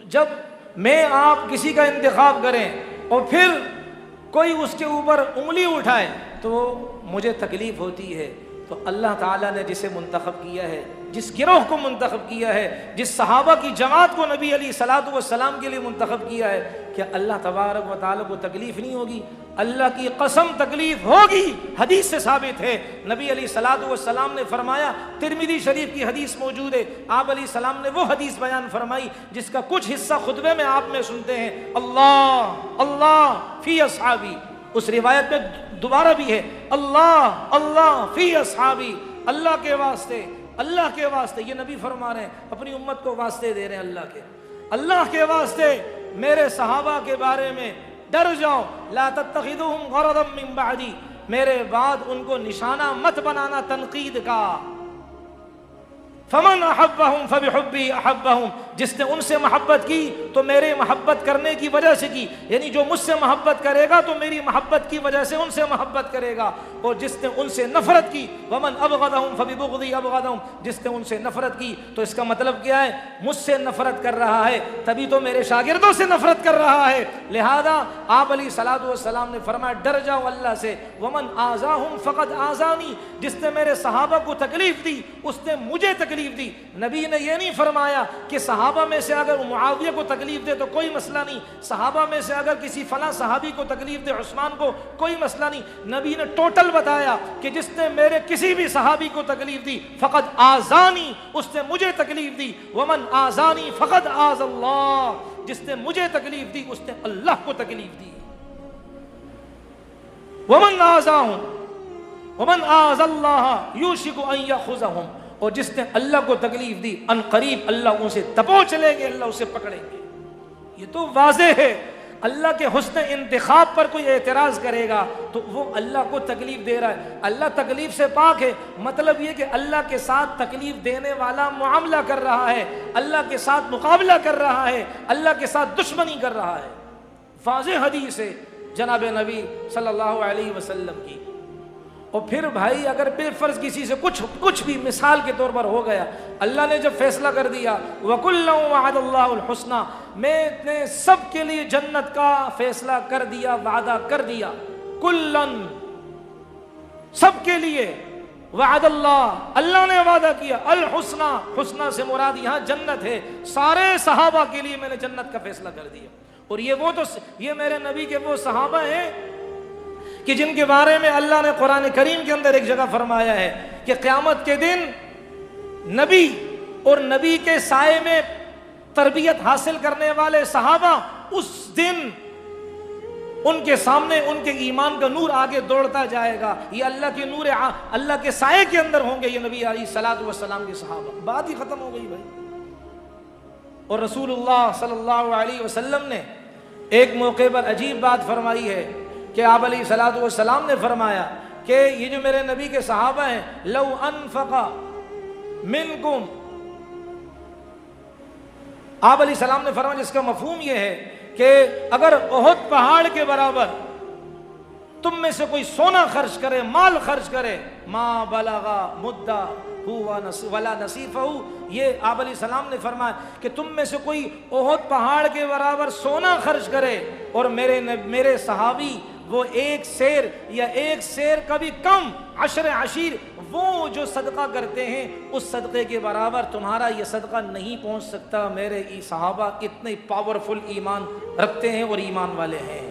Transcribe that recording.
جب میں آپ کسی کا انتخاب کریں اور پھر کوئی اس کے اوپر انگلی اٹھائے تو مجھے تکلیف ہوتی ہے. تو اللہ تعالیٰ نے جسے منتخب کیا ہے، جس گروہ کو منتخب کیا ہے، جس صحابہ کی جماعت کو نبی علیہ الصلوۃ والسلام کے لیے منتخب کیا ہے، کہ اللہ تبارک و تعالیٰ کو تکلیف نہیں ہوگی؟ اللہ کی قسم تکلیف ہوگی. حدیث سے ثابت ہے، نبی علیہ الصلوۃ والسلام نے فرمایا، ترمذی شریف کی حدیث موجود ہے، آپ علیہ السلام نے وہ حدیث بیان فرمائی جس کا کچھ حصہ خطبے میں آپ میں سنتے ہیں، اللہ اللہ فی اصحابی. اس روایت میں دوبارہ بھی ہے، اللہ اللہ فی اصحابی، اللہ کے واسطے، اللہ کے واسطے. یہ نبی فرما رہے ہیں، اپنی امت کو واسطے دے رہے ہیں اللہ کے واسطے میرے صحابہ کے بارے میں ڈر جاؤ. لا تتخذوہم غرضا من بعدی، میرے بعد ان کو نشانہ مت بنانا تنقید کا. فمن احبہم فبحبی احبہم، جس نے ان سے محبت کی تو میرے محبت کرنے کی وجہ سے کی، یعنی جو مجھ سے محبت کرے گا تو میری محبت کی وجہ سے ان سے محبت کرے گا. اور جس نے ان سے نفرت کی، ومن ابغضہم فببغضی ابغضہم، جس نے ان سے نفرت کی تو اس کا مطلب کیا ہے؟ مجھ سے نفرت کر رہا ہے، تبھی تو میرے شاگردوں سے نفرت کر رہا ہے. لہذا آپ علیہ الصلوۃ والسلام نے فرمایا ڈر جاؤ اللہ سے. ومن آذاہم فقد آذانی، جس نے میرے صحابہ کو تکلیف دی اس نے مجھے تکلیف دی. نبی نے یہ نہیں فرمایا کہ صحابہ میں سے اگر معاویہ کو تکلیف دے تو کوئی مسئلہ نہیں، صحابہ میں سے اگر کسی فلاں صحابی کو تکلیف دے، عثمان کو، کوئی مسئلہ نہیں. نبی نے ٹوٹل بتایا کہ جس نے میرے کسی بھی صحابی کو تکلیف دی فقد آذانی، اس نے مجھے تکلیف دی. ومن آذانی فقد آذ اللہ، جس نے مجھے تکلیف دی اس نے اللہ کو تکلیف دی. ومن آذاہم ومن آذ اللہ یوشک ان یاخذہم، اور جس نے اللہ کو تکلیف دی ان قریب اللہ ان سے دبوچ لیں گے، اللہ اسے پکڑیں گے. یہ تو واضح ہے. اللہ کے حسن انتخاب پر کوئی اعتراض کرے گا تو وہ اللہ کو تکلیف دے رہا ہے. اللہ تکلیف سے پاک ہے، مطلب یہ کہ اللہ کے ساتھ تکلیف دینے والا معاملہ کر رہا ہے، اللہ کے ساتھ مقابلہ کر رہا ہے، اللہ کے ساتھ دشمنی کر رہا ہے. واضح حدیث ہے جناب نبی صلی اللہ علیہ وسلم کی. اور پھر بھائی اگر بے فرض کسی سے کچھ بھی مثال کے طور پر ہو گیا، اللہ نے جب فیصلہ کر دیا وَكُلًّا وَعَدَ اللَّهُ الْحُسْنَى، میں نے سب کے لیے جنت کا فیصلہ کر دیا، وعدہ کر دیا. کلن، سب کے لیے. وعد اللہ، اللہ نے وعدہ کیا. الحسنى، حسنہ سے مراد یہاں جنت ہے. سارے صحابہ کے لیے میں نے جنت کا فیصلہ کر دیا. اور یہ میرے نبی کے وہ صحابہ ہیں کہ جن کے بارے میں اللہ نے قرآن کریم کے اندر ایک جگہ فرمایا ہے کہ قیامت کے دن نبی اور نبی کے سائے میں تربیت حاصل کرنے والے صحابہ، اس دن ان کے سامنے ان کے ایمان کا نور آگے دوڑتا جائے گا. یہ اللہ کے نور، اللہ کے سائے کے اندر ہوں گے یہ نبی علیہ الصلوۃ والسلام کے صحابہ. بات ہی ختم ہو گئی بھائی. اور رسول اللہ صلی اللہ علیہ وسلم نے ایک موقع پر عجیب بات فرمائی ہے کہ آپ علیہ الصلوۃ والسلام نے فرمایا کہ یہ جو میرے نبی کے صحابہ ہیں، لو انفق منکم، آپ علیہ السلام نے فرمایا جس کا مفہوم یہ ہے کہ اگر احد پہاڑ کے برابر تم میں سے کوئی سونا خرچ کرے، مال خرچ کرے، ما بلغا مدہ ولا نصیفہ، یہ آپ علیہ السلام نے فرمایا کہ تم میں سے کوئی احد پہاڑ کے برابر سونا خرچ کرے اور میرے صحابی وہ ایک سیر یا ایک سیر کا بھی کم، عشر عشیر، وہ جو صدقہ کرتے ہیں اس صدقے کے برابر تمہارا یہ صدقہ نہیں پہنچ سکتا. میرے صحابہ اتنے پاورفل ایمان رکھتے ہیں اور ایمان والے ہیں.